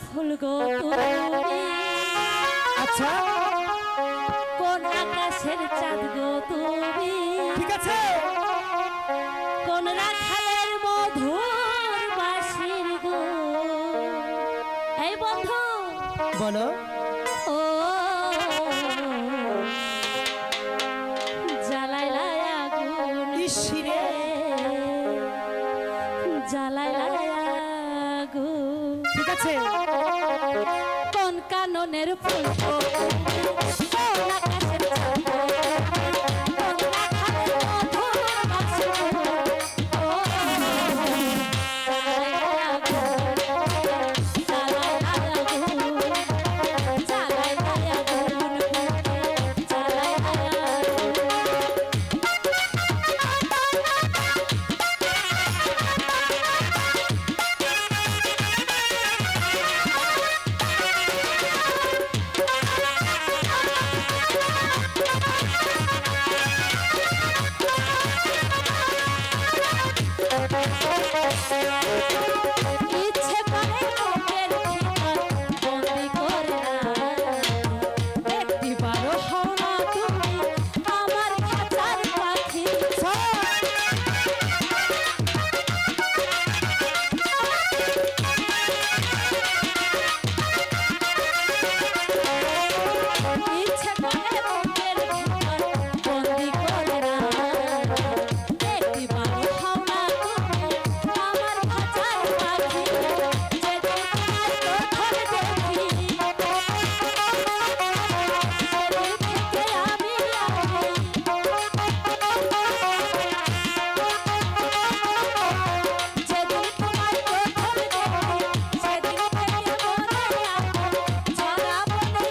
ফুল গো তুমি, আচ্ছা কোন আকাশের চাঁদ গো তুমি, ঠিক আছে। কোন রাখালের মধুর বাঁশির গো। এই বন্ধু বলো। ও জ্বালাইলাই আগুন ইসিরে জ্বালাইলাই আগুন, ঠিক আছে। কোন কাননের ফুল গো তুমি, কোন আকাশের চাঁদ গো তুমি, কোন রাখালের মধুর বাঁশি গো। ও জ্বালাইলাই আগুন জ্বালাইলাই আগুন জ্বালাইলাই আগুন জ্বালাইলাই আগুন। ইচ্ছে করে বুকের ভিতর বন্দি করে রাখি, একটিবারও হও না তুমি আমার খাঁচার পাখি। ইচ্ছে করে বুকের ভিতর বন্দি করে রাখি, একটিবারও হও না তুমি আমার খাঁচার পাখি। যেদিন তোমায় প্রথম দেখি সেদিন থেকে আমি যেদিন তোমায় প্রথম দেখি সেদিন থেকে মনে আগুন ঝরা বনে